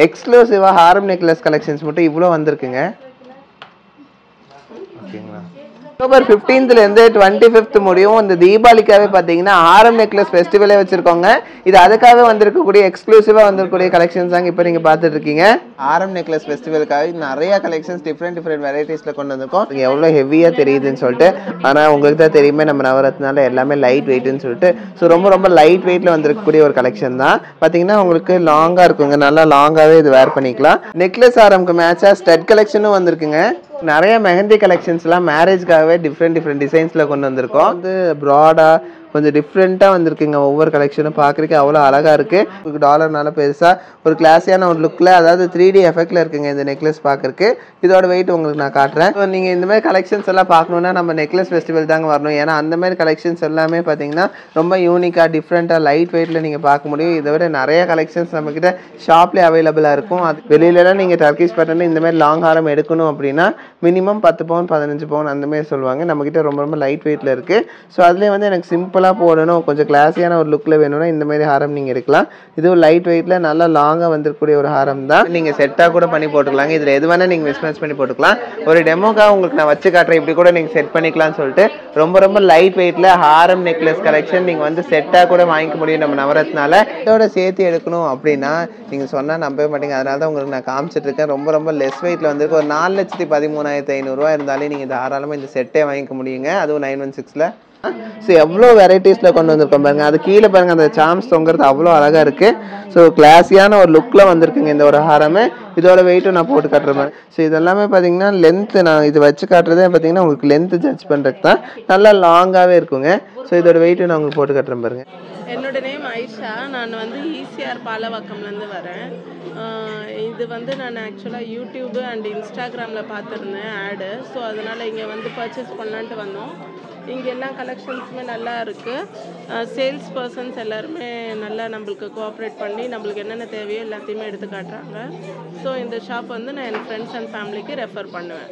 எக்ஸ்க்ளூசிவா ஹாரம் necklace collections மட்டும் இவ்வளோ வந்திருக்குங்க. ஓகேங்களா. அக்டோபர் 15th இருந்து 25th முடியும் இந்த தீபாவளிக்காகவே பார்த்தீங்கன்னா ஹாரம் நெக்லஸ் ஃபெஸ்டிவலே வச்சிருக்கோங்க. இது அதுக்காகவே வந்திருக்கக்கூடிய எக்ஸ்க்ளூசிவா வந்திருக்கக்கூடிய கலெக்ஷன்ஸ் தாங்க இப்போ நீங்க பார்த்துட்டு இருக்கீங்க. ஹாரம் நெக்லஸ் ஃபெஸ்டிவலுக்காக நிறைய கலெக்ஷன்ஸ் டிஃப்ரெண்ட் வெரைட்டிஸ்ல கொண்டு வந்திருக்கோம். எவ்வளோ ஹெவியா தெரியுதுன்னு சொல்லிட்டு, ஆனால் உங்களுக்கு தான் தெரியுமே நம்ம நவரத்னால எல்லாமே லைட் வெயிட்னு சொல்லிட்டு, ஸோ ரொம்ப லைட் வெயிட்ல வந்திருக்கக்கூடிய ஒரு கலெக்ஷன் தான். பார்த்தீங்கன்னா உங்களுக்கு லாங்கா இருக்குங்க, நல்லா லாங்காவே இது வேர் பண்ணிக்கலாம். நெக்லஸ் ஹாரம்க்கு மேட்சா ஸ்டட் கலெக்ஷனும் வந்திருக்குங்க. நிறைய மெஹந்தி கலெக்ஷன்ஸ்லாம் மேரேஜ்க்காகவே டிஃப்ரெண்ட் டிசைன்ஸில் கொண்டு வந்திருக்கோம். வந்து ப்ராடா கொஞ்சம் டிஃப்ரெண்ட்டாக வந்திருக்குங்க. ஒவ்வொரு கலெக்ஷனும் பார்க்குறதுக்கு அவ்வளோ அழகாக இருக்குது. டாலர்னால பெருசாக ஒரு கிளாஸியான ஒரு லுக்கில், அதாவது 3D எஃபெக்டில் இருக்குங்க இந்த நெக்லஸ் பார்க்குறக்கு. இதோட வெயிட் உங்களுக்கு நான் காட்டுறேன். ஸோ நீங்கள் இந்த மாதிரி கலெக்ஷன்ஸ் எல்லாம் பார்க்கணுன்னா நம்ம நெக்லஸ் ஃபெஸ்டிவல் தாங்க வரணும். ஏன்னா அந்த மாதிரி கலெக்ஷன்ஸ் எல்லாமே பார்த்தீங்கன்னா ரொம்ப யூனிக்காக டிஃப்ரெண்ட்டாக லைட் வெயிட்டில் நீங்கள் பார்க்க முடியும். இதை விட நிறைய கலெக்ஷன்ஸ் நம்மக்கிட்ட ஷாப்லேயே அவைலபிளாக இருக்கும். அது வெளியிலலாம் நீங்கள் டர்க்கிஷ் பேட்டர்ன் இந்த மாதிரி லாங் ஹாரம் எடுக்கணும் அப்படின்னா மினிமம் 10 பவுன் 15 பவுன் அந்த மாதிரி சொல்லுவாங்க. நம்மக்கிட்ட ரொம்ப லைட் வெயிட்டில் இருக்குது. ஸோ அதுலேயே வந்து எனக்கு சிம்பிளாக போடணும், கொஞ்சம் கிளாஸியான ஒரு லுக்கில் வேணும்னா இந்த மாதிரி ஹாரம் நீங்கள் எடுக்கலாம். இதுவும் லைட் வெயிட்டில் நல்லா லாங்காக வந்திருக்கக்கூடிய ஒரு ஹாரம் தான். நீங்கள் செட்டாக கூட பண்ணி போட்டுக்கலாங்க. இதில் எது வேணால் நீங்கள் மிஸ்மேட்ச் பண்ணி போட்டுக்கலாம். ஒரு டெமோக்காக உங்களுக்கு நான் வச்சு காட்டுறேன், இப்படி கூட நீங்கள் செட் பண்ணிக்கலாம்னு சொல்லிட்டு. ரொம்ப லைட் வெயிட்டில் ஹாரம் நெக்லஸ் கலெக்ஷன் நீங்கள் வந்து செட்டாக கூட வாங்கிக்க முடியும் நம்ம நவரத்னால. இதோட சேர்த்து எடுக்கணும் அப்படின்னா நீங்கள் சொன்னால் நம்பவே மாட்டீங்க. அதனால தான் உங்களுக்கு நான் காமிச்சிட்டு இருக்கேன். ரொம்ப லெஸ் வெயிட்டில் வந்திருக்கு. ஒரு 4,13,500 இருந்தாலே நீங்கள் தாராளமாக இந்த செட்டே வாங்கிக்க முடியுங்க. அதுவும் 916ல். ஸோ எவ்வளோ வெரைட்டிஸில் கொண்டு வந்திருக்கோம் பாருங்க. அது கீழே பாருங்க, அந்த சாம்ஸ் தொங்குறது அவ்வளோ அழகாக இருக்குது. ஸோ கிளாஸியான ஒரு லுக்கில் வந்திருக்குங்க இந்த ஒரு ஹாரமே. இதோட வெயிட்டும் நான் போட்டு காட்டுறேன். ஸோ இதெல்லாமே பார்த்தீங்கன்னா லென்த்து, நான் இது வச்சு காட்டுறதே பார்த்தீங்கன்னா உங்களுக்கு லென்த்து ஜட்ஜ் பண்ணுறதுக்கு தான். நல்லா லாங்காகவே இருக்குங்க. ஸோ இதோட வெயிட்டும் நான் உங்களுக்கு போட்டு காட்டுறேன் பாருங்க. என்னோட நேம் ஐஷா. நான் வந்து ஈசிஆர் பாலவாக்கம்லேருந்து வரேன். இது வந்து நான் ஆக்சுவலாக யூடியூபு அண்ட் இன்ஸ்டாகிராமில் பார்த்துருந்தேன் ஆடு. ஸோ அதனால் இங்கே வந்து பர்ச்சேஸ் பண்ணலான்ட்டு வந்தோம். இங்கே எல்லா கலெக்ஷன்ஸுமே நல்லா இருக்குது. சேல்ஸ் பர்சன்ஸ் எல்லாருமே நல்லா நம்மளுக்கு கோஆப்ரேட் பண்ணி நம்மளுக்கு என்னென்ன தேவையோ எல்லாத்தையுமே எடுத்து காட்டுறாங்க. ஸோ இந்த ஷாப் வந்து நான் என் ஃப்ரெண்ட்ஸ் அண்ட் ஃபேமிலிக்கு ரெஃபர் பண்ணுவேன்.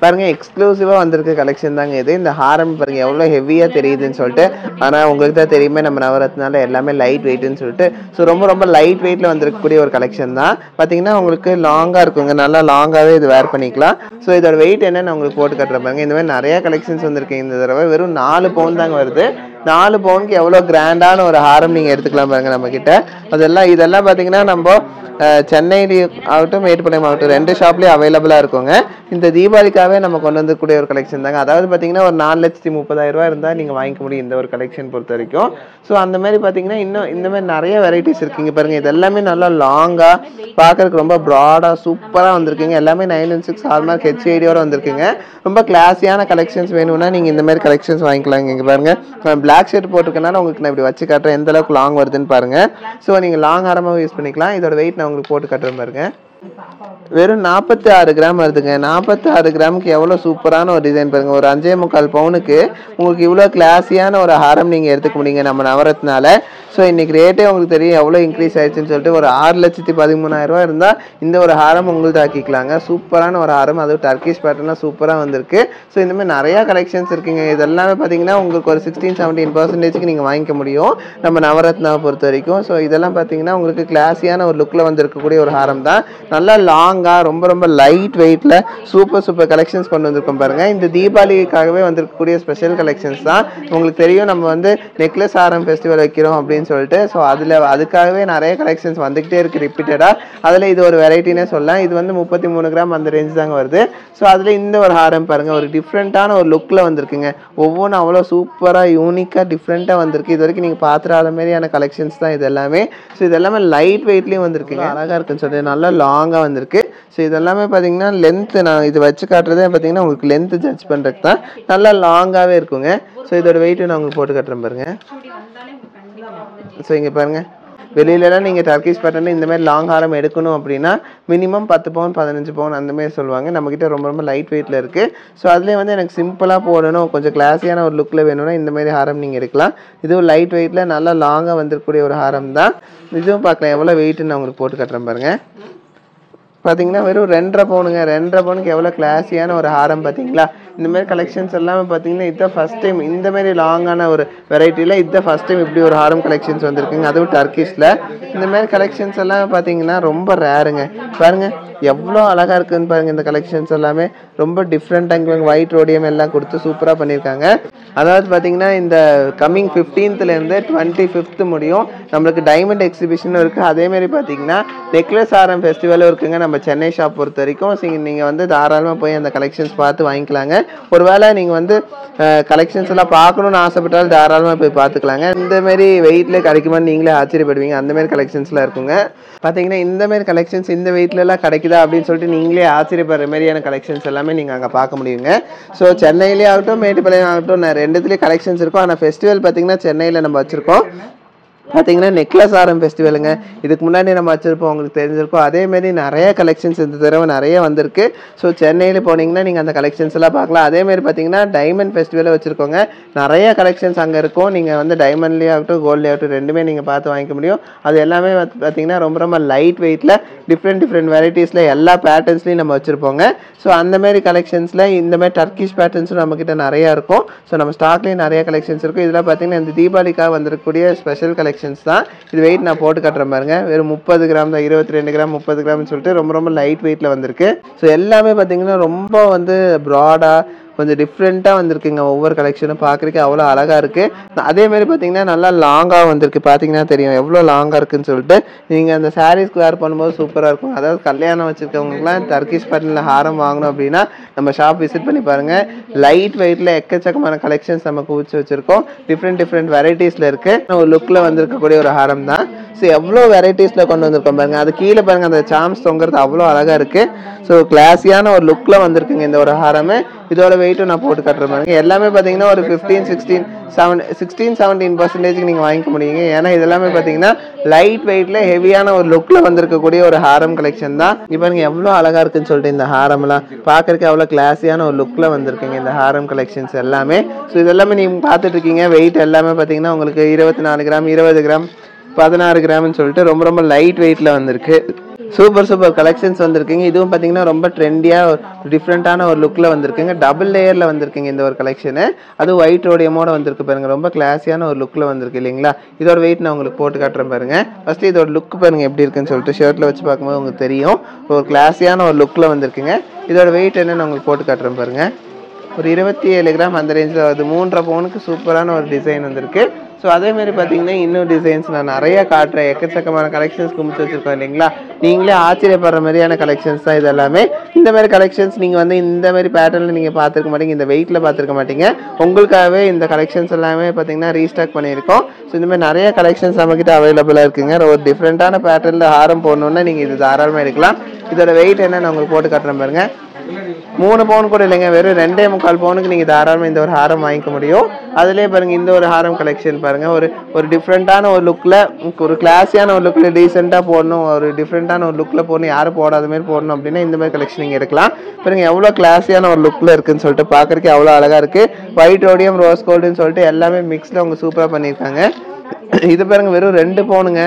பாருங்க, எக்ஸ்க்ளூசிவாக வந்திருக்க கலெக்ஷன் தாங்க இது. இந்த ஹாரம் பாருங்க எவ்வளோ ஹெவியாக தெரியுதுன்னு சொல்லிட்டு, ஆனால் உங்களுக்கு தான் தெரியுமே நம்ம நவரத்னால எல்லாமே லைட் வெயிட்னு சொல்லிட்டு. ஸோ ரொம்ப லைட் வெயிட்டில் வந்திருக்கக்கூடிய ஒரு கலெக்ஷன் தான். பார்த்தீங்கன்னா உங்களுக்கு லாங்காக இருக்குங்க, நல்லா லாங்காகவே இது வேர் பண்ணிக்கலாம். ஸோ இதோட வெயிட் என்னன்னு உங்களுக்கு போட்டு கட்டுறேன் பாருங்க. இந்த மாதிரி நிறைய கலெக்ஷன்ஸ் வந்திருக்கு. இந்த தடவை வெறும் 4 பவுன் தாங்க வருது. 4 பவுனுக்கு எவ்வளோ கிராண்டான ஒரு ஹாரம் நீங்கள் எடுத்துக்கலாம் பாருங்க நம்மக்கிட்ட. இதெல்லாம் பார்த்தீங்கன்னா நம்ம சென்னை ஆகட்டும் மேட்டுப்பாளையம் ஆகட்டும் 2 ஷாப்லேயும் அவைலபிளாக இருக்குங்க. இந்த தீபாவளிக்காகவே நம்ம கொண்டு வந்துக்கூடிய ஒரு கலெக்ஷன் தாங்க. அதாவது பார்த்தீங்கன்னா ஒரு 4,30,000 இருந்தால் நீங்கள் வாங்கிக்க முடியும் இந்த ஒரு கலெக்ஷன் பொறுத்த வரைக்கும். ஸோ அந்த மாதிரி பார்த்தீங்கன்னா இன்னும் இந்த மாதிரி நிறைய வெரைட்டிஸ் இருக்குங்க பாருங்கள். இது எல்லாமே நல்லா லாங்காக பார்க்கறதுக்கு ரொம்ப ப்ராடாக சூப்பராக வந்திருக்குங்க. எல்லாமே 916 ஹால்மார்க் HIDயோட வந்திருக்குங்க. ரொம்ப கிளாஸியான கலெக்ஷன்ஸ் வேணும்னா நீங்கள் இந்த மாதிரி கலெக்ஷன்ஸ் வாங்கிக்கலாங்க. இங்கே பாருங்கள், பிளாக் ஷர்ட் போட்டிருக்கனால உங்களுக்கு நான் இப்படி வச்சு காட்டுறேன் எந்த அளவுக்கு லாங் வருதுன்னு பாருங்கள். ஸோ நீங்கள் லாங் ஹாரமாக யூஸ் பண்ணிக்கலாம். இதோட வெயிட் நான் உங்களுக்கு போட்டு காட்டுறேன் பாருங்க. வெறும் 46 கிராம் வருதுங்க. 46 கிராமுக்கு எவ்வளோ சூப்பரான ஒரு டிசைன் பாருங்க. ஒரு 5.25 பவுனுக்கு உங்களுக்கு இவ்வளோ கிளாஸியான ஒரு ஹாரம் நீங்கள் எடுத்துக்க முடியுங்க நம்ம நவரத்னால. ஸோ இன்றைக்கி ரேட்டே உங்களுக்கு தெரியும் எவ்வளோ இன்க்ரீஸ் ஆயிடுச்சுன்னு சொல்லிட்டு. ஒரு 6,13,000 இருந்தால் இந்த ஒரு ஹாரம் உங்களுக்கு ஆக்கிக்கலாங்க. சூப்பரான ஒரு ஹாரம், அதுவும் டர்க்கிஷ் பேட்டர்லாம் சூப்பராக வந்திருக்கு. ஸோ இந்த மாதிரி நிறையா கலெக்ஷன்ஸ் இருக்குங்க. இதெல்லாமே பார்த்தீங்கன்னா உங்களுக்கு ஒரு 16-17% நீங்கள் வாங்கிக்க முடியும் நம்ம நவரத்னாவை பொறுத்த வரைக்கும். ஸோ இதெல்லாம் பார்த்தீங்கன்னா உங்களுக்கு கிளாஸியான ஒரு லுக்கில் வந்திருக்கக்கூடிய ஒரு ஹாரம் தான். நல்லா லாங்காக ரொம்ப லைட் வெயிட்டில் சூப்பர் கலெக்ஷன்ஸ் கொண்டு வந்திருக்கோம் பாருங்கள். இந்த தீபாவளிக்காகவே வந்திருக்கக்கூடிய ஸ்பெஷல் கலெக்ஷன்ஸ் தான். உங்களுக்கு தெரியும் நம்ம வந்து நெக்லஸ் ஹாரம் ஃபெஸ்டிவல் வைக்கிறோம் அப்படின்னு சொல்லிட்டு. ஸோ அதுக்காகவே நிறைய கலெக்ஷன்ஸ் வந்துகிட்டே இருக்குது ரிப்பீட்டடாக. அதில் இது ஒரு வெரைட்டினே சொல்லலாம். இது வந்து 33 கிராம் அந்த ரேஞ்ச் தாங்க வருது. ஸோ அதில் இந்த ஒரு ஹாரம் பாருங்கள், ஒரு டிஃப்ரெண்ட்டான ஒரு லுக்கில் வந்திருக்குங்க. ஒவ்வொன்றும் அவ்வளோ சூப்பராக யூனிக்காக டிஃப்ரெண்ட்டாக வந்திருக்கு. இது வரைக்கும் நீங்கள் பார்த்துடாத மாதிரியான கலெக்ஷன்ஸ் தான் இது எல்லாமே. ஸோ இது எல்லாமே லைட் வெயிட்லேயும் வந்திருக்குங்க, அழகாக இருக்குன்னு சொல்லிட்டு நல்லா லாங்காக வந்திருக்கு. ஸோ இதெல்லாமே பார்த்தீங்கன்னா லென்த்து, நான் இது வச்சு காட்டுறதே பார்த்தீங்கன்னா உங்களுக்கு லென்த்து ஜட்ஜ் பண்ணுறதுக்கு தான். நல்லா லாங்காகவே இருக்குங்க. ஸோ இதோட வெயிட்டு நான் உங்களுக்கு போட்டு காட்டுறேன் பாருங்க. ஸோ இங்கே பாருங்கள், வெளியிலலாம் நீங்கள் டர்க்கிஷ் பேட்டர்ன் இந்த மாதிரி லாங் ஹாரம் எடுக்கணும் அப்படின்னா மினிமம் 10 பவுன் 15 பவுன் அந்த மாதிரி சொல்லுவாங்க. நம்மக்கிட்ட ரொம்ப லைட் வெயிட்டில் இருக்குது. ஸோ அதுலேயே வந்து எனக்கு சிம்பிளாக போடணும், கொஞ்சம் கிளாஸியான ஒரு லுக்கில் வேணும்னா இந்த மாதிரி ஹாரம் நீங்கள் எடுக்கலாம். இதுவும் லைட் வெயிட்டில் நல்லா லாங்காக வந்திருக்கக்கூடிய ஒரு ஹாரம் தான். இதுவும் பார்க்கலாம் எவ்வளோ வெயிட்டுன்னு நான் உங்களுக்கு போட்டு காட்டுறேன் பாருங்கள். பார்த்தீங்கன்னா வெறும் 2.5 பவுனுங்க. 2.5 பவுனுக்கு எவ்வளோ கிளாஸியான ஒரு ஹாரம் பார்த்தீங்களா? இந்த மாதிரி கலெக்ஷன்ஸ் எல்லாமே பார்த்தீங்கன்னா இதுதான் ஃபஸ்ட் டைம் இந்த மாதிரி லாங்கான ஒரு வெரைட்டியில் இதுதான் ஃபஸ்ட் டைம் இப்படி ஒரு ஹாரம் கலெக்ஷன்ஸ் வந்திருக்குங்க. அதுவும் டர்க்கிஷில் இந்த மாதிரி கலெக்ஷன்ஸ் எல்லாம் பார்த்தீங்கன்னா ரொம்ப ரேருங்க. பாருங்கள் எவ்வளோ அழகாக இருக்குதுன்னு பாருங்கள். இந்த கலெக்ஷன்ஸ் எல்லாமே ரொம்ப டிஃப்ரெண்ட்டாக இங்கே ஒயிட் ரோடியம் எல்லாம் கொடுத்து சூப்பராக பண்ணியிருக்காங்க. அதாவது பார்த்தீங்கன்னா இந்த கம்மிங் 15th 25th முடியும் நம்மளுக்கு டைமண்ட் எக்ஸிபிஷனும் இருக்குது. அதேமாரி பார்த்தீங்கன்னா நெக்லஸ் ஆரம் ஃபெஸ்டிவலும் இருக்குங்க நம்ம சென்னை ஷாப் பொறுத்த வரைக்கும். நீங்கள் வந்து தாராளமாக போய் அந்த கலெக்ஷன்ஸ் பார்த்து வாங்கிக்கலாங்க. ஒருவேளை நீங்கள் வந்து கலெக்ஷன்ஸ் எல்லாம் பார்க்கணுன்னு ஆசைப்பட்டாலும் தாராளமாக போய் பார்த்துக்கலாங்க. இந்தமாரி வெயிட்டில் கிடைக்குமான்னு நீங்களே ஆச்சரியப்படுவீங்க. அந்தமாரி கலெக்ஷன்ஸ்லாம் இருக்குங்க. பார்த்தீங்கன்னா இந்தமாரி கலெக்ஷன்ஸ் இந்த வெயிட்லலாம் கிடைக்குதா அப்படின்னு சொல்லிட்டு நீங்களே ஆச்சரியப்படுற மாதிரியான கலெக்ஷன்ஸ் எல்லாமே நீங்கள் அங்கே பார்க்க முடியுங்க. ஸோ சென்னையிலே ஆகட்டும் மேட்டுப்பாளையம் ஆகட்டும் ரெண்டுத்துலேயும் கலெக்ஷன்ஸ் இருக்கும். ஆனால் ஃபெஸ்டிவல் பார்த்தீங்கன்னா சென்னையில் நம்ம வச்சுருக்கோம். பார்த்தீங்கன்னா நெக்லஸ் ஆரம் ஃபெஸ்டிவலுங்க. இதுக்கு முன்னாடி நம்ம வச்சுருப்போம் உங்களுக்கு தெரிஞ்சிருக்கோம். அதேமாரி நிறைய கலெக்ஷன்ஸ் இந்த தடவை நிறைய வந்திருக்கு. ஸோ சென்னையில் போனீங்கன்னா நீங்கள் அந்த கலெக்ஷன்ஸ் எல்லாம் பார்க்கலாம். அதேமாரி பார்த்தீங்கன்னா டைமண்ட் ஃபெஸ்டிவலை வச்சுருக்கோங்க. நிறைய கலெக்ஷன்ஸ் அங்கே இருக்கும். நீங்கள் வந்து டைமண்ட்லேயே ஆகட்டும் கோல்ட்லேயே ஆகட்டும் ரெண்டுமே நீங்கள் பார்த்து வாங்கிக்க முடியும். அது எல்லாமே பார்த்தீங்கன்னா ரொம்ப ரொம்ப லைட் வெயிட்டில் டிஃப்ரெண்ட் வெரைட்டிஸில் எல்லா பேட்டர்ன்ஸ்லையும் நம்ம வச்சுருப்போங்க. ஸோ அந்தமாரி கலெக்ஷன்ஸில் இந்தமாதிரி டர்க்கிஷ் பேட்டர்ன்ஸும் நம்மக்கிட்ட நிறையா இருக்கும். ஸோ நம்ம ஸ்டாக்லேயும் நிறைய கலெக்ஷன்ஸ் இருக்கும். இதெல்லாம் பார்த்தீங்கன்னா இந்த தீபாவளிக்காக வந்திருக்கக்கூடிய ஸ்பெஷல் கலெக்ஷன்ஸ் தான். இது வெயிட் நான் போட்டு கட்டுறேன் பாருங்க. வெறும் 30 கிராம் தான். 22 கிராம் 30 கிராம்னு சொல்லிட்டு ரொம்ப ரொம்ப லைட் வெயிட்டில் வந்திருக்கு. ஸோ எல்லாமே பார்த்தீங்கன்னா ரொம்ப வந்து ப்ராடாக கொஞ்சம் டிஃப்ரெண்ட்டாக வந்திருக்குங்க. ஒவ்வொரு கலெக்ஷனும் பார்க்குறதுக்கு அவ்வளோ அழகாக இருக்குது. அதேமாரி பார்த்தீங்கன்னா நல்லா லாங்காக வந்திருக்கு. பார்த்தீங்கன்னா தெரியும் எவ்வளோ லாங்காக இருக்குதுன்னு சொல்லிட்டு. நீங்கள் அந்த சாரீஸ்க்கு வேர் பண்ணும்போது சூப்பராக இருக்கும். அதாவது கல்யாணம் வச்சுருக்கவங்களுக்குலாம் டர்க்கிஷ் பேட்டர்னில் ஹாரம் வாங்கணும் அப்படின்னா நம்ம ஷாப் விசிட் பண்ணி பாருங்கள். லைட் வெயிட்டில் எக்கச்சக்கமான கலெக்ஷன்ஸ் நம்ம குவிச்சு வச்சுருக்கோம். டிஃப்ரெண்ட் வெரைட்டிஸில் இருக்குது. ஒரு லுக்கில் வந்திருக்கக்கூடிய ஒரு ஹாரம் தான். ஸோ எவ்வளோ வெரைட்டிஸில் கொண்டு வந்திருக்கோம் பாருங்கள். அது கீழே பாருங்கள் அந்த சாம்ஸ் தொங்குறது அவ்வளோ அழகாக இருக்குது. ஸோ கிளாஸியான ஒரு லுக்கில் வந்திருக்குங்க இந்த ஒரு ஹாரமே. இதோட வெயிட்டும் நான் போட்டு கட்டுற பாருங்க. எல்லாமே பார்த்தீங்கன்னா ஒரு 16-17% நீங்கள் வாங்கிக்க முடியுங்க. ஏன்னா இதெல்லாமே பார்த்தீங்கன்னா லைட் வெயிட்டில் ஹெவியான ஒரு லுக்கில் வந்திருக்கக்கூடிய ஒரு ஹாரம் கலெக்ஷன் தான். இப்போ நீங்கள் எவ்வளோ அழகாக இருக்குன்னு சொல்லிட்டு இந்த ஹாரம்லாம் பார்க்குறதுக்கு அவ்வளோ கிளாஸியான ஒரு லுக்கில் வந்திருக்குங்க இந்த ஹாரம் கலெக்ஷன்ஸ் எல்லாமே. ஸோ இதெல்லாமே நீங்கள் பார்த்துட்டு இருக்கீங்க. வெயிட் எல்லாமே பார்த்தீங்கன்னா உங்களுக்கு 24 கிராம் 20 கிராம் 16 கிராம்னு சொல்லிட்டு ரொம்ப ரொம்ப லைட் வெயிட்டில் வந்திருக்கு. சூப்பர் கலெக்ஷன்ஸ் வந்திருக்குங்க. இதுவும் பார்த்தீங்கன்னா ரொம்ப ட்ரெண்டியாக டிஃப்ரெண்ட்டான ஒரு லுக்கில் வந்திருக்குங்க. டபுள் லேயரில் வந்திருக்குங்க இந்த ஒரு கலெக்ஷனு. அது ஒயிட் ரோடியமோட வந்திருக்கு பாருங்கள். ரொம்ப கிளாஸியான ஒரு லுக்கில் வந்திருக்கு இல்லைங்களா? இதோட வெயிட் நான் உங்களுக்கு போட்டு காட்டுறேன் பாருங்கள். ஃபஸ்ட்டு இதோட லுக் பாருங்கள் எப்படி இருக்குன்னு சொல்லிட்டு ஷர்ட்டில் வச்சு பார்க்கும்போது உங்களுக்கு தெரியும். ஒரு கிளாஸியான ஒரு லுக்கில் வந்திருக்குங்க. இதோட வெயிட் என்னன்னு உங்களுக்கு போட்டு காட்டுறேன் பாருங்கள். ஒரு 27 கிராம் அந்த ரேஞ்சில் வருது. 3.5 பவுனுக்கு சூப்பரான ஒரு டிசைன் வந்திருக்கு. ஸோ அதேமாரி பார்த்தீங்கன்னா இன்னும் டிசைன்ஸ் நான் நிறையா காட்டுறேன். எக்கச்சக்கமான கலெக்ஷன்ஸ் குமிச்சு வச்சுருக்கோம் இல்லைங்களா? நீங்களே ஆச்சரியப்படுற மாதிரியான கலெக்ஷன்ஸ் தான் இது எல்லாமே. இந்த மாதிரி கலெக்ஷன்ஸ் நீங்கள் வந்து இந்த மாதிரி பேட்டர்னில் நீங்கள் பார்த்துருக்க மாட்டீங்க. இந்த வெயிட்டில் பார்த்துருக்க மாட்டீங்க. உங்களுக்காகவே இந்த கலெக்ஷன்ஸ் எல்லாமே பார்த்தீங்கன்னா ரீஸ்டாக் பண்ணியிருக்கோம். ஸோ இந்த மாதிரி நிறைய கலெக்ஷன்ஸ் நம்மக்கிட்ட அவைலபிளாக இருக்குங்க. ஒரு டிஃப்ரெண்ட்டான பேட்டர்னில் ஹாரம் போடணுன்னா நீங்கள் இது தாராளமாக எடுக்கலாம். இதோட வெயிட் என்ன நான் உங்களுக்கு போட்டு காட்டுறேன் பாருங்கள். 3 பவுன் கூட இல்லைங்க. வெறும் 2.25 பவுனுக்கு நீங்கள் தாராளமாக இந்த ஒரு ஹாரம் வாங்கிக்க முடியும். அதிலே பாருங்கள் இந்த ஒரு ஹாரம் கலெக்ஷன் பாருங்கள். ஒரு டிஃப்ரெண்ட்டான ஒரு லுக்கில் ஒரு கிளாஸியான ஒரு லுக்கில் டீசெண்டாக போடணும். ஒரு டிஃப்ரெண்ட்டான ஒரு லுக்கில் போடணும். யாரும் போடாத மாதிரி போடணும் அப்படின்னா இந்த மாதிரி கலெக்ஷன் நீங்கள் எடுக்கலாம். பாருங்கள் எவ்வளோ கிளாஸியான ஒரு லுக்கில் இருக்குதுன்னு சொல்லிட்டு பார்க்குறதுக்கு அவ்வளோ அழகாக இருக்குது. ஒயிட் ரோடியம் ரோஸ் கோல்டுன்னு சொல்லிட்டு எல்லாமே மிக்ஸில் அவங்க சூப்பராக பண்ணியிருக்காங்க. இது பாருங்கள் வெறும் 2 பவுனுங்க.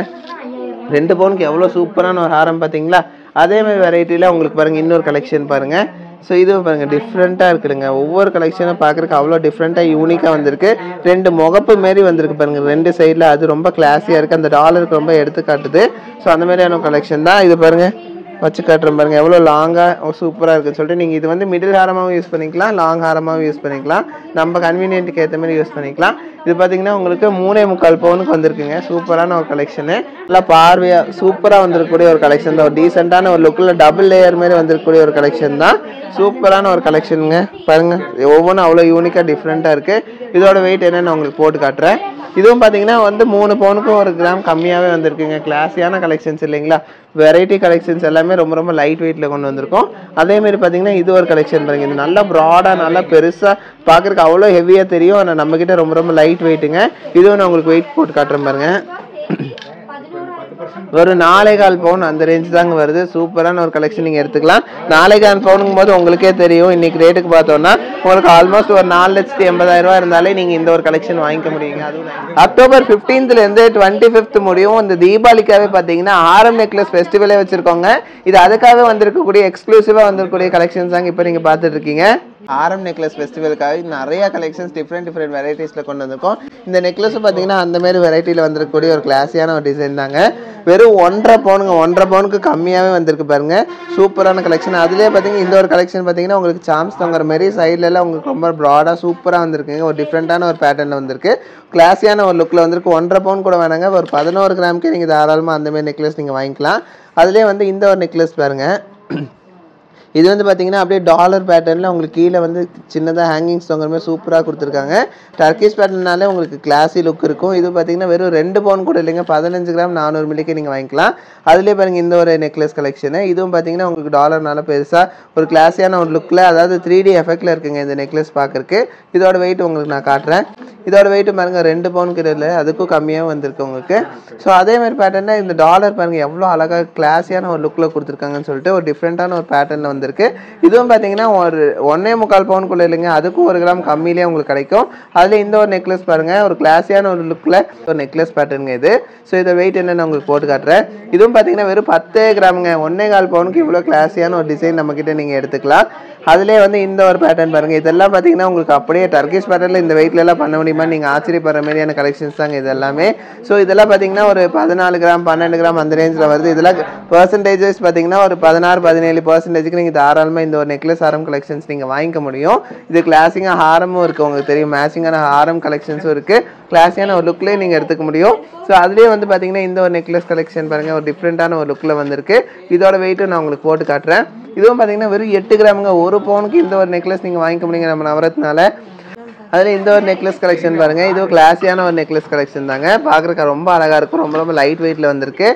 2 பவுனுக்கு எவ்வளோ சூப்பரான ஒரு ஹாரம் பார்த்தீங்களா? அதேமாதிரி வெரைட்டியில் உங்களுக்கு பாருங்கள் இன்னொரு கலெக்ஷன் பாருங்கள். ஸோ இதுவும் பாருங்கள் டிஃப்ரெண்ட்டாக இருக்குதுங்க. ஒவ்வொரு கலெக்ஷனும் பார்க்குறதுக்கு அவ்வளோ டிஃப்ரெண்ட்டாக யூனிக்காக வந்திருக்கு. 2 முகப்பு மாரி வந்திருக்கு பாருங்கள் 2 சைடில். அது ரொம்ப கிளாஸியாக இருக்குது. அந்த டாலருக்கு ரொம்ப எடுத்துக்காட்டுது. ஸோ அந்த மாதிரியான கலெக்ஷன் தான் இது பாருங்கள். வச்சு காட்டுறேன் பாருங்கள் எவ்வளோ லாங்காக சூப்பராக இருக்குதுன்னு சொல்லிட்டு. நீங்கள் இது வந்து மிடில் ஹாரமாகவும் யூஸ் பண்ணிக்கலாம், லாங் ஹாரமாகவும் யூஸ் பண்ணிக்கலாம். நம்ம கன்வீனியன்ட்டுக்கு ஏற்ற மாதிரி யூஸ் பண்ணிக்கலாம். இது பார்த்தீங்கன்னா உங்களுக்கு 3.25 பவுனுக்கு வந்திருக்குங்க. சூப்பரான ஒரு கலெக்ஷனு. நல்லா பார்வையாக சூப்பராக வந்திருக்கக்கூடிய ஒரு கலெக்ஷன் தான். ஒரு டீசெண்டான ஒரு லுக்கில் டபுள் லேயர் மாரி வந்திருக்கக்கூடிய ஒரு கலெக்ஷன் தான். சூப்பரான ஒரு கலெக்ஷனுங்க. பாருங்கள் ஒவ்வொன்றும் அவ்வளோ யூனிக்காக டிஃப்ரெண்ட்டாக இருக்குது. இதோட வெயிட் என்னென்னு உங்களுக்கு போட்டு காட்டுறேன். இதுவும் பார்த்தீங்கன்னா வந்து 3 பவுனுக்கும் 1 கிராம் கம்மியாகவே வந்திருக்குங்க. கிளாஸியான கலெக்ஷன்ஸ் இல்லைங்களா? வெரைட்டி கலெக்ஷன்ஸ் எல்லாமே ரொம்ப ரொம்ப லைட் வெயிட்டில் கொண்டு வந்திருக்கோம். அதேமாரி பார்த்தீங்கன்னா இது ஒரு கலெக்ஷன் பாருங்கள். இது நல்லா ப்ராடாக நல்லா பெருசாக பார்க்குறதுக்கு அவ்வளோ ஹெவியாக தெரியும். ஆனால் நம்மக்கிட்ட ரொம்ப ரொம்ப லைட் வெயிட்டுங்க. இதுவும் நான் உங்களுக்கு வெயிட் போட்டு காட்டுறேன் பாருங்கள். ஒரு 4.25 பவுன் அந்த ரேஞ்ச் தாங்க வருது. சூப்பரான ஒரு கலெக்ஷன் நீங்கள் எடுத்துக்கலாம். 4.25 பவுனுங்கும் போது உங்களுக்கே தெரியும், இன்னைக்கு ரேட்டுக்கு பார்த்தோம்னா உங்களுக்கு ஆல்மோஸ்ட் ஒரு 4,80,000 ரூபா இருந்தாலே நீங்கள் இந்த ஒரு கலெக்ஷன் வாங்கிக்க முடியுங்க. அதுவும் அக்டோபர் 15லேருந்து 25 முடியும் இந்த தீபாவளிக்காகவே பார்த்தீங்கன்னா ஆரம் நெக்லஸ் ஃபெஸ்டிவலே வச்சுருக்கோங்க. இது அதுக்காகவே வந்திருக்கக்கூடிய எக்ஸ்க்ளூசிவாக வந்திருக்கக்கூடிய கலெக்ஷன்ஸ் தாங்க இப்போ நீங்கள் பார்த்துட்டு இருக்கீங்க. ஆரம் நெக்லஸ் ஃபெஸ்டிவலுக்காக நிறைய கலெக்ஷன்ஸ் டிஃப்ரெண்ட் வெரைட்டிஸில் கொண்டு வந்திருக்கோம். இந்த நெக்லஸும் பார்த்தீங்கன்னா அந்தமாரி வெரைட்டியில் வந்திருக்கக்கூடிய ஒரு கிளாஸியான ஒரு டிசைன் தாங்க. வெறும் 1.5 பவுனுங்க, 1.5 பவுனுக்கு கம்மியாகவே வந்திருக்கு பாருங்க. சூப்பரான கலெக்ஷன். அதுலேயே பார்த்தீங்கன்னா இந்த ஒரு கலெக்ஷன் பார்த்தீங்கன்னா உங்களுக்கு சாம்ஸ் தொங்குற மாதிரி சைட்லலாம் உங்களுக்கு ரொம்ப ப்ராடாக சூப்பராக வந்திருக்குங்க. ஒரு டிஃப்ரெண்ட்டான ஒரு பேட்டர்னில் வந்திருக்கு. கிளாஸியான ஒரு லுக்கில் வந்திருக்கு. 1.5 பவுன் கூட வேணாங்க, ஒரு 11 கிராமுக்கே நீங்கள் தாராளமாக அந்தமாரி நெக்லஸ் நீங்கள் வாங்கிக்கலாம். அதுலேயே வந்து இந்த ஒரு நெக்லஸ் பாருங்கள். இது வந்து பார்த்தீங்கன்னா அப்படியே டாலர் பேட்டர்னில் உங்களுக்கு கீழே வந்து சின்னதாக ஹேங்கிங்ஸ் தொங்குற மாதிரி சூப்பராக கொடுத்துருக்காங்க. டர்க்கிஷ் பேட்டர்னாலே உங்களுக்கு கிளாஸி லுக் இருக்கும். இது பார்த்தீங்கன்னா வெறும் 2 பவுன் கூட இல்லைங்க, 15 கிராம் 400 மில்லிக்கு நீங்கள் வாங்கிக்கலாம். அதுலேயே பாருங்கள் இந்த ஒரு நெக்லஸ் கலெக்ஷனு. இதுவும் பார்த்தீங்கன்னா உங்களுக்கு டாலர்னால பெருசாக ஒரு கிளாஸியான ஒரு லுக்கில், அதாவது 3D எஃபெக்டில் இருக்குங்க இந்த நெக்லஸ் பார்க்குறக்கு. இதோட வெயிட் உங்களுக்கு நான் காட்டுறேன். இதோட வெயிட் பாருங்கள் 2 பவுன் கிட்ட இல்லை, அதுக்கும் கம்மியாக வந்திருக்கு உங்களுக்கு. ஸோ அதேமாதிரி பேட்டர்னில் இந்த டாலர் பாருங்கள் எவ்வளோ அழகாக கிளாஸியான ஒரு லுக்கில் கொடுத்துருக்காங்கன்னு சொல்லிட்டு ஒரு டிஃப்ரெண்ட்டான ஒரு பேட்டர்னில் வந்திருக்கு. இதுவும் பார்த்தீங்கன்னா ஒரு 1.25 பவுனுக்குள்ள இல்லைங்க, அதுக்கும் 1 கிராம் கம்மியிலே உங்களுக்கு கிடைக்கும். அதில் இந்த ஒரு நெக்லஸ் பாருங்கள், ஒரு கிளாஸியான ஒரு லுக்கில் ஒரு நெக்லஸ் பேட்டர்னுங்க இது. ஸோ இதை வெயிட் என்னன்னு உங்களுக்கு போட்டு காட்டுறேன். இதுவும் பார்த்தீங்கன்னா வெறும் 10 கிராமுங்க, 1.25 பவுனுக்கு இவ்வளோ கிளாஸியான ஒரு டிசைன் நம்மக்கிட்ட நீங்கள் எடுத்துக்கலாம். அதிலே வந்து இந்த ஒரு பேட்டர்ன் பாருங்கள். இதெல்லாம் பார்த்தீங்கன்னா உங்களுக்கு அப்படியே டர்க்கிஷ் பேட்டர்னில் இந்த வெயிட்லலாம் பண்ண முடியுமா நீங்கள் ஆச்சரியப்படுற மாதிரியான கலெக்ஷன்ஸ் தாங்க இது எல்லாமே. ஸோ இதெல்லாம் பார்த்தீங்கன்னா ஒரு 14 கிராம் 12 கிராம் அந்த ரேஞ்சில் வருது. இதெல்லாம் பர்சன்டேஜ் வைஸ் பார்த்தீங்கன்னா ஒரு 16-17% நீங்கள் தாராளமாக இந்த ஒரு நெக்லஸ் ஹாரம் கலெக்ஷன்ஸ் நீங்கள் வாங்கிக்க முடியும். இது கிளாஸிங்காக ஹாரமும் இருக்குது, உங்களுக்கு தெரியும், மேட்சிங்கான ஹாரம் கலெக்ஷன்ஸும் இருக்குது. கிளாஸியான ஒரு லுக்லேயே நீங்கள் எடுத்துக்க முடியும். ஸோ அதுலேயே வந்து பார்த்தீங்கன்னா இந்த ஒரு நெக்லஸ் கலெக்ஷன் பாருங்கள், ஒரு டிஃப்ரெண்ட்டான ஒரு லுக்கில் வந்திருக்கு. இதோட வெயிட்டும் நான் உங்களுக்கு போட்டு காட்டுறேன். இதுவும் பார்த்தீங்கன்னா வெறும் 8 கிராமுங்க, 1 பவுனுக்கு இந்த ஒரு நெக்லஸ் நீங்கள் வாங்கிக்க முடியுங்க நம்ம நவரத்னால. அதில் இந்த ஒரு நெக்லஸ் கலெக்ஷன் பாருங்கள், இது கிளாஸியான ஒரு நெக்லஸ் கலெக்ஷன் தாங்க. பார்க்குறக்கு ரொம்ப அழகாக இருக்கும், ரொம்ப லைட் வெயிட்டில் வந்திருக்கு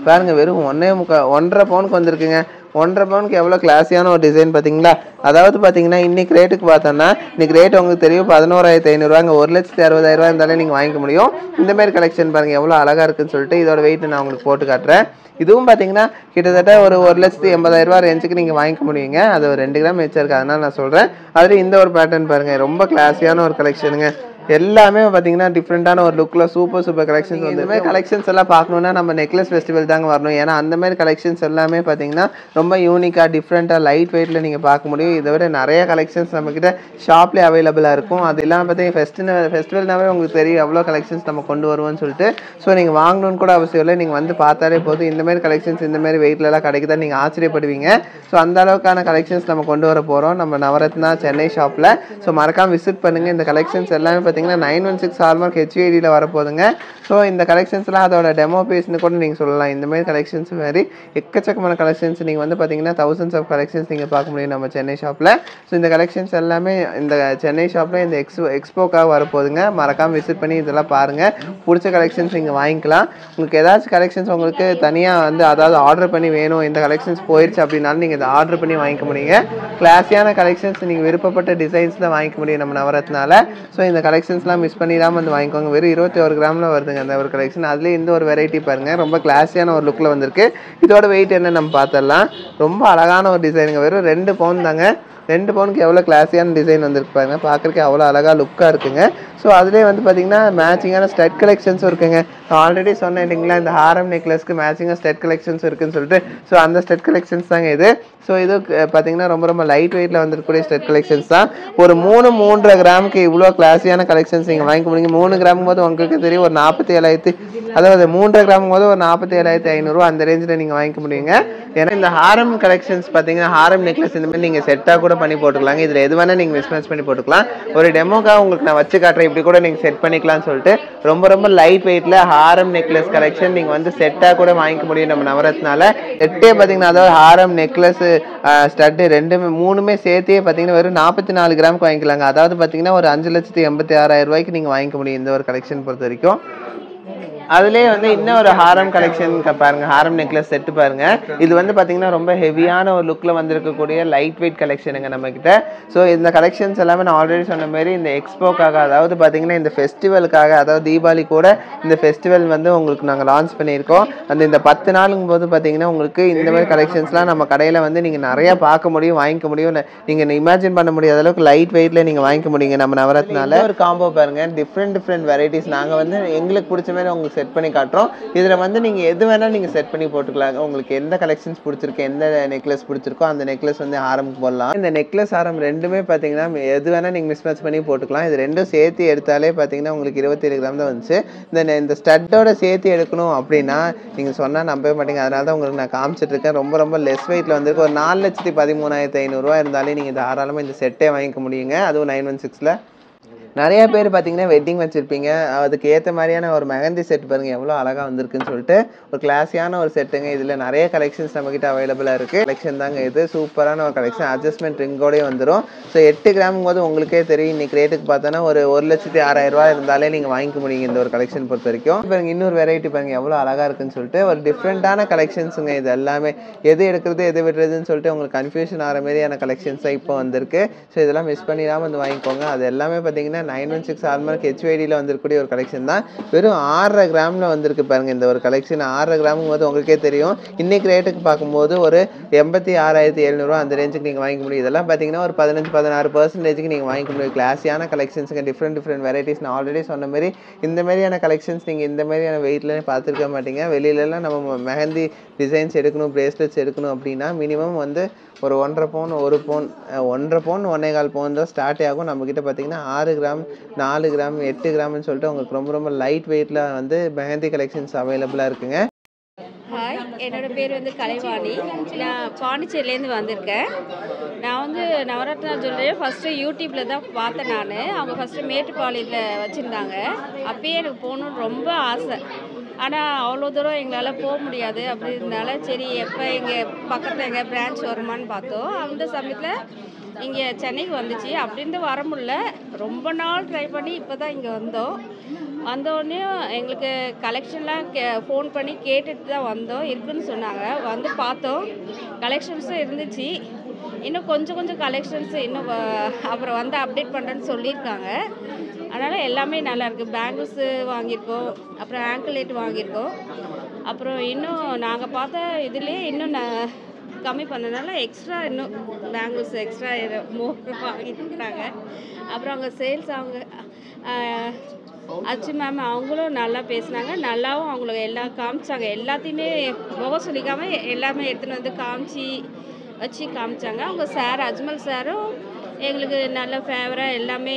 பாருங்கள். வெறும் 1.25 பவுனுக்கு வந்திருக்குங்க. 1.5 பவுனுக்கு எவ்வளோ கிளாஸியான ஒரு டிசைன் பார்த்தீங்களா. அதாவது பார்த்தீங்கன்னா இன்றைக்கி ரேட்டுக்கு பார்த்தோன்னா இன்றைக்கி ரேட் உங்களுக்கு தெரியும் 11,500 ரூபாங்க. 1,60,000 ரூபா இருந்தாலே நீங்கள் வாங்கிக்க முடியும். இந்தமாரி கலெக்ஷன் பாருங்கள் எவ்வளோ அழகாக இருக்குன்னு சொல்லிட்டு இதோட வெயிட் நான் உங்களுக்கு போட்டு காட்டுறேன். இதுவும் பார்த்தீங்கன்னா கிட்டத்தட்ட ஒரு 1,80,000 ரூபா ரேஞ்சுக்கு நீங்கள் வாங்கிக்க முடியுங்க. அது ஒரு 2 கிராம் மிச்சம் இருக்குது, அதனால் நான் சொல்கிறேன். அதில் இந்த ஒரு பேட்டர்ன் பாருங்கள், ரொம்ப கிளாஸியான ஒரு கலெக்ஷனுங்க. எல்லாமே பார்த்தீங்கன்னா டிஃப்ரெண்ட்டான ஒரு லுக்கில் சூப்பர் கலெக்ஷன்ஸ் வந்து. இந்த கலெக்ஷன்ஸ் எல்லாம் பார்க்கணுன்னா நம்ம நெக்லஸ் ஃபெஸ்டிவல் தாங்க வரணும். ஏன்னா அந்த மாதிரி கலெக்ஷன்ஸ் எல்லாமே பார்த்தீங்கன்னா ரொம்ப யூனிக்காக டிஃப்ரெண்ட்டாக லைட் வெயிட்டில் நீங்கள் பார்க்க முடியும். இதை விட நிறைய கலெக்ஷன்ஸ் நம்மக்கிட்ட ஷாப்லேயே அவைலபிளாக இருக்கும். அது இல்லாமல் பார்த்தீங்கன்னா ஃபெஸ்டிவல்னாவே உங்களுக்கு தெரியும் எவ்வளோ கலெக்ஷன்ஸ் நம்ம கொண்டு வருவோம்னு சொல்லிட்டு. ஸோ நீங்கள் வாங்கணும்னு கூட அவசியம் இல்லை, நீங்கள் வந்து பார்த்தாலே போதும். இந்தமாரி கலெக்ஷன்ஸ் இந்தமாரி வெயிட்லலாம் கிடைக்குதா நீங்கள் ஆச்சரியப்படுவீங்க. ஸோ அந்த அளவுக்கான கலெக்ஷன்ஸ் நம்ம கொண்டு வர போகிறோம் நம்ம நவரத்னா சென்னை ஷாப்பில். ஸோ மறக்காமல் விசிட் பண்ணுங்கள். இந்த கலெக்ஷன்ஸ் எல்லாமே பார்த்தீங்கன்னா 916 ஹால்மார்க் HVIDயில் வரப்போகுதுங்க. ஸோ இந்த கலெக்ஷன்ஸ்லாம் அதோட டெமோ பீஸ்னு கூட நீங்கள் சொல்லலாம். இந்தமாரி கலெக்ஷன்ஸ் மாதிரி எக்கச்சக்கமான கலெக்ஷன்ஸ் நீங்கள் வந்து பார்த்தீங்கன்னா thousands ஆஃப் கலெக்ஷன்ஸ் நீங்கள் பார்க்க முடியும் நம்ம சென்னை ஷாப்பில். ஸோ இந்த கலெக்ஷன்ஸ் எல்லாமே இந்த சென்னை ஷாப்பில் இந்த எக்ஸ்போக்காக வரப்போகுதுங்க. மறக்காமல் விசிட் பண்ணி இதெல்லாம் பாருங்கள். பிடிச்ச கலெக்ஷன்ஸ் நீங்கள் வாங்கிக்கலாம். உங்களுக்கு ஏதாச்சும் கலெக்ஷன்ஸ் உங்களுக்கு தனியாக வந்து அதாவது ஆர்டர் பண்ணி வேணும், இந்த கலெக்ஷன்ஸ் போயிடுச்சு அப்படின்னாலும் நீங்கள் இதை ஆர்டர் பண்ணி வாங்கிக்க முடியுங்க. கிளாஸியான கலெக்ஷன்ஸ் நீங்கள் விருப்பப்பட்ட டிசைன்ஸில் வாங்கிக்க முடியும் நம்ம நவரத்னால. ஸோ இந்த கலெக்ஷன்ஸ்லாம் மிஸ் பண்ணிடாமல் வந்து வாங்கிக்கோங்க. வெறும் 21 கிராமில் வருதுங்க அந்த ஒரு கலெக்ஷன். அதுலேயே இந்த ஒரு வெரைட்டி பாருங்கள், ரொம்ப கிளாஸியான ஒரு லுக்கில் வந்திருக்கு. இதோட வெயிட் என்ன நம்ம பார்த்துடலாம். ரொம்ப அழகான ஒரு டிசைனுங்க, வெறும் 2 பவுன் தாங்க. 2 பவுனுக்கு எவ்வளோ கிளாஸியான டிசைன் வந்திருக்கு பாருங்க, பார்க்குறக்கு அவ்வளோ அழகாக லுக்காக இருக்குங்க. ஸோ அதுலேயே வந்து பார்த்தீங்கன்னா மேட்சிங்கான ஸ்டட் கலெக்ஷன்ஸும் இருக்குங்க. ஆல்ரெடி சொன்னேன் இல்லைங்களா, இந்த ஹாரம் நெக்லஸ்க்கு மேட்சிங்காக ஸ்டட் கலெக்ஷன்ஸ் இருக்குன்னு சொல்லிட்டு. ஸோ அந்த ஸ்டட் கலெக்ஷன்ஸ் தாங்க இது. ஸோ இது பார்த்தீங்கன்னா ரொம்ப லைட் வெயிட்டில் வந்துருக்கக்கூடிய ஸ்டட் கலெக்ஷன்ஸ் தான். ஒரு 3-3.5 கிராமுக்கு இவ்வளோ கிளாஸியான கலெக்ஷன்ஸ் நீங்கள் வாங்கிக்க முடியுங்க. 3 கிராமும் போது உங்களுக்கு தெரியும் ஒரு 47,000, அதாவது 3.5 கிராமும் போது ஒரு 47,500 ரூபா அந்த ரேஞ்சில் நீங்கள் வாங்கிக்க முடியுங்க. ஏன்னா இந்த ஹாரம் கலெக்ஷன்ஸ் பார்த்தீங்கன்னா ஹாரம் நெக்லஸ் இந்த மாதிரி நீங்கள் செட்டாக கூட பண்ணி போட்டுக்கலாங்க. இதில் எது வேணால் நீங்கள் மிஸ்மேட்ச் பண்ணி போட்டுக்கலாம். ஒரு டெமோக்காக உங்களுக்கு நான் வச்சு காட்டுறேன், இப்படி கூட நீங்கள் செட் பண்ணிக்கலாம்னு சொல்லிட்டு. ரொம்ப லைட் வெயிட்டில் ஹாரம் நெக்லஸ் கலெக்ஷன் நீங்கள் வந்து செட்டாக கூட வாங்கிக்க முடியும் நம்ம நவரத்னால. செட்டே பார்த்தீங்கன்னா அதாவது ஹாரம் நெக்லஸ் ஸ்டட்டு 2-3 சேர்த்தே பார்த்தீங்கன்னா வெறும் 44 கிராமுக்கு வாங்கிக்கலாங்க. அதாவது பார்த்தீங்கன்னா ஒரு 5,86,000 ரூபாய்க்கு நீங்கள் வாங்கிக்க முடியும் இந்த ஒரு கலெக்ஷன் பொறுத்த வரைக்கும். அதுலேயே வந்து இன்னும் ஒரு ஹாரம் கலெக்ஷன் பாருங்க, ஹாரம் நெக்லஸ் செட்டு பாருங்க. இது வந்து பார்த்தீங்கன்னா ரொம்ப ஹெவியான ஒரு லுக்கில் வந்திருக்கக்கூடிய லைட் வெயிட் கலெக்ஷனுங்க நம்மக்கிட்ட. ஸோ இந்த கலெக்ஷன்ஸ் எல்லாமே நான் ஆல்ரெடி சொன்ன மாதிரி இந்த எக்ஸ்போக்காக, அதாவது பார்த்தீங்கன்னா இந்த ஃபெஸ்டிவலுக்காக, அதாவது தீபாவளி கூட இந்த ஃபெஸ்டிவல் வந்து உங்களுக்கு நாங்கள் லான்ச் பண்ணியிருக்கோம். இந்த 10 நாளுங்கும் போது பார்த்தீங்கன்னா உங்களுக்கு இந்த மாதிரி கலெக்ஷன்ஸ்லாம் நம்ம கடையில் வந்து நீங்கள் நிறையா பார்க்க முடியும், வாங்கிக்க முடியும். நீங்கள் இமேஜின் பண்ண முடியாத அளவுக்கு லைட் வெயிட்டில் நீங்கள் வாங்கிக்க முடியுங்க நம்ம நவரத்னால. ஒரு காம்போ பாருங்கள், டிஃப்ரெண்ட் வெரைட்டிஸ் நாங்கள் வந்து எங்களுக்கு பிடிச்ச மாதிரி உங்களுக்கு செட் பண்ணி காட்டுறோம். இதில் வந்து நீங்கள் எது வேணாலும் நீங்கள் செட் பண்ணி போட்டுக்கலாம். உங்களுக்கு எந்த கலெக்ஷன்ஸ் பிடிச்சிருக்கு, எந்த நெக்லஸ் பிடிச்சிருக்கோ அந்த நெக்லஸ் வந்து ஹாரமுக்கு போடலாம். இந்த நெக்லஸ் ஹாரம் ரெண்டுமே பார்த்தீங்கன்னா எது வேணால் நீங்கள் மிஸ் மேட்ச் பண்ணி போட்டுக்கலாம். இது ரெண்டும் சேர்த்து எடுத்தாலே பார்த்தீங்கன்னா உங்களுக்கு 27 கிராம் தான் வந்துச்சு. இந்த ஸ்டட்டோட சேர்த்து எடுக்கணும் அப்படின்னா நீங்கள் சொன்னால் நம்பவே மாட்டீங்க. அதனால தான் உங்களுக்கு நான் காமிச்சிட்டு இருக்கேன். ரொம்ப லெஸ் வெயிட்டில் வந்துருக்கு. ஒரு 4,13,500 இருந்தாலே நீங்கள் தாராளமாக இந்த செட்டே வாங்கிக்க முடியுங்க. அதுவும் 916ல். நிறைய பேர் பார்த்தீங்கன்னா வெட்டிங் வச்சுருப்பீங்க, அதுக்கு ஏற்ற மாதிரியான ஒரு மெஹந்தி செட் பாருங்கள் எவ்வளோ அழகாக வந்திருக்குன்னு சொல்லிட்டு. ஒரு கிளாஸியான ஒரு செட்டுங்க. இதில் நிறைய கலெக்ஷன்ஸ் நம்மக்கிட்ட அவைலபிளாக இருக்குது. கலெக்ஷன் தாங்க இது, சூப்பரான ஒரு கலெக்ஷன். அட்ஜஸ்ட்மெண்ட் ரிங்கோடய வந்துடும். ஸோ 8 கிராமும் போது உங்களுக்கே தெரியும், இன்றைக்கி ரேட்டுக்கு பார்த்தோன்னா ஒரு 1,06,000 இருந்தாலே நீங்கள் வாங்கிக்க முடியுங்க இந்த ஒரு கலெக்ஷன் பொறுத்த வரைக்கும். பாருங்க இன்னொரு வெரைட்டி பாருங்கள் எவ்வளோ அழகாக இருக்குன்னு சொல்லிட்டு. ஒரு டிஃப்ரெண்ட்டான கலெக்ஷன்ஸுங்க இது எல்லாமே. எது எடுக்கிறது எது விடுறதுன்னு சொல்லிட்டு உங்களுக்கு கன்ஃபியூஷன் ஆகிற மாதிரியான கலெக்ஷன்ஸாக இப்போ வந்திருக்கு. ஸோ இதெல்லாம் மிஸ் பண்ணிடாமல் வந்து வாங்கிக்கோங்க. அது எல்லாமே பார்த்தீங்கன்னா 916 ஹால்மார்க் HYDயில் வந்திருக்கக்கூடிய ஒரு கலெக்ஷன் தான். வெறும் 6.5 கிராமில் வந்திருக்கு பாருங்கள் இந்த ஒரு கலெக்ஷன். 6.5 கிராமும் போது உங்களுக்கே தெரியும், இன்றைக்கி ரேட்டுக்கு பார்க்கும்போது ஒரு 86,700 அந்த ரேஞ்சுக்கு நீங்கள் வாங்கிக்க முடியும். இதெல்லாம் பார்த்தீங்கன்னா ஒரு 15-16% நீங்கள் வாங்கிக்க முடியும். கிளாஸியான கலெக்ஷன்ஸுங்க, டிஃப்ரெண்ட் வெரைட்டிஸ். நான் ஆல்ரெடி சொன்ன மாதிரி இந்த மாதிரியான கலெக்ஷன்ஸ் நீங்கள் இந்த மாதிரியான வெயிட்ல பார்த்துருக்க மாட்டீங்க. வெளியிலலாம் நம்ம மெஹந்தி டிசைன்ஸ் எடுக்கணும், பிரேஸ்லெட்ஸ் எடுக்கணும் அப்படின்னா மினிமம் வந்து ஒரு 1.5 பவுன் 1 பவுன் 1.5 பவுன் 1.25 பவுன் தான் ஸ்டார்ட் ஆகும். நம்மக்கிட்ட பார்த்தீங்கன்னா 6 கிராம் 4 கிராம் 8 கிராம்னு சொல்லிட்டு உங்களுக்கு ரொம்ப லைட் வெயிட்டில் வந்து மெஹந்தி கலெக்ஷன்ஸ் அவைலபிளாக இருக்குங்க. ஹாய், என்னோட பேர் வந்து கலைவாணி. நான் பாண்டிச்சேரியிலேருந்து வந்திருக்கேன். நான் வந்து நவரத்னா ஜுவல்லரியை ஃபஸ்ட்டு யூடியூப்பில் தான் பார்த்தேன். அவங்க ஃபஸ்ட்டு மேட்டுப்பாளையத்தில் வச்சுருந்தாங்க. அப்பயே எனக்கு போகணுன்னு ரொம்ப ஆசை. ஆனால் அவ்வளோ தூரம் எங்களால் போக முடியாது. அப்படின்றதுனால சரி எப்போ எங்கள் பக்கத்தில் எங்கள் பிரான்ச் வருமானு பார்த்தோம். அந்த சமயத்தில் இங்கே சென்னைக்கு வந்துச்சு. அப்படின்ட்டு வர முடியல, ரொம்ப நாள் ட்ரை பண்ணி இப்போ தான் இங்கே வந்தோடனே எங்களுக்கு கலெக்ஷன்லாம் ஃபோன் பண்ணி கேட்டுட்டு தான் வந்தோம். இருக்குதுன்னு சொன்னாங்க. வந்து பார்த்தோம், கலெக்ஷன்ஸும் இருந்துச்சு. இன்னும் கொஞ்சம் கலெக்ஷன்ஸ் இன்னும் அப்புறம் வந்து அப்டேட் பண்ணுறேன்னு சொல்லியிருக்காங்க. அதனால் எல்லாமே நல்லாயிருக்கு. பேங்கிள்ஸு வாங்கியிருக்கோம், அப்புறம் ஆங்கிலேட் வாங்கியிருக்கோம். அப்புறம் இன்னும் நாங்கள் பார்த்த இதுலேயே இன்னும் கம்மி பண்ணனால எக்ஸ்ட்ரா இன்னும் பேங்கிள்ஸ் எக்ஸ்ட்ரா வாங்கிட்டு இருக்காங்க. அப்புறம் அவங்க சேல்ஸ் அச்சு மேம் அவங்களும் நல்லா பேசினாங்க. நல்லாவும் அவங்களுக்கு எல்லாம் காமிச்சாங்க. எல்லாத்தையுமே முகம் சொல்லிக்காமல் எல்லாமே எடுத்துகிட்டு வந்து வச்சு காமிச்சாங்க. அவங்க சார் அஜ்மல் சாரும் எங்களுக்கு நல்ல ஃபேவராக எல்லாமே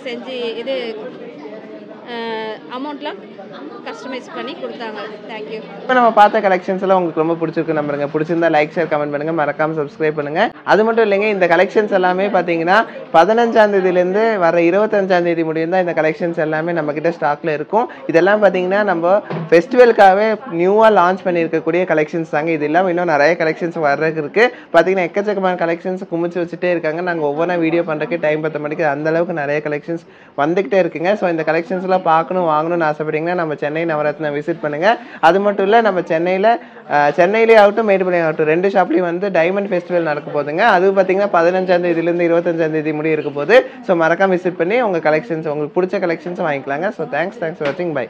செஞ்சு இது அமௌண்ட்லாம் கஸ்டமைஸ் பண்ணி கொடுத்தாங்க. தேங்க்யூ. இப்போ நம்ம பார்த்த கலெக்ஷன்ஸ் எல்லாம் உங்களுக்கு ரொம்ப பிடிச்சிருக்கு நம்புறேங்க. பிடிச்சிருந்தா லைக் ஷேர் கமெண்ட் பண்ணுங்க, மறக்காம சப்ஸ்கிரைப் பண்ணுங்க. அது மட்டும் இல்லைங்க, இந்த கலெக்ஷன்ஸ் எல்லாமே பார்த்தீங்கன்னா 15ஆம் தேதியிலேருந்து வர 25ஆம் தேதி முடியும் தான் இந்த கலெக்ஷன்ஸ் எல்லாமே நம்ம கிட்ட ஸ்டாக்ல இருக்கும். இதெல்லாம் பார்த்தீங்கன்னா நம்ம ஃபெஸ்டிவலுக்காகவே நியூவாக லான்ச் பண்ணியிருக்கக்கூடிய கலெக்ஷன்ஸ் தாங்க. இது இல்லாமல் இன்னும் நிறைய கலெக்ஷன்ஸ் வர்றதுக்கு இருக்கு. பார்த்தீங்கன்னா எக்கச்சக்கமான கலெக்ஷன்ஸ் குமிச்சு வச்சுட்டே இருக்காங்க. நாங்கள் ஒவ்வொன்றா வீடியோ பண்ணுறதுக்கு டைம் பத்த மாட்டேங்குது. அந்த அளவுக்கு நிறைய கலெக்ஷன்ஸ் வந்துகிட்டே இருக்குங்க. ஸோ இந்த கலெக்ஷன்ஸ் எல்லாம் பார்க்கணும் வாங்கணும்னு ஆசைப்பட்டீங்கன்னா நம்ம சென்னை நவரத்னா விசிட் பண்ணுங்க. அது மட்டும் இல்லை, நம்ம சென்னையிலே ஆகட்டும் மேட்டுப்பாளையம் ஆகட்டும் 2 ஷாப்லேயும் வந்து டைமண்ட் ஃபெஸ்டிவல் நடக்க போகுதுங்க. அது பார்த்தீங்கன்னா 15ஆம் தேதியிலேருந்து 25ஆம் தேதி முடிய இருக்க போகுது. ஸோ மறக்காம விசிட் பண்ணி உங்கள் கலெக்ஷன்ஸ் உங்களுக்கு பிடிச்ச கலெக்ஷன்ஸ் வாங்கிக்கலாங்க. ஸோ தேங்க்ஸ் ஃபார் வாட்சிங். பை.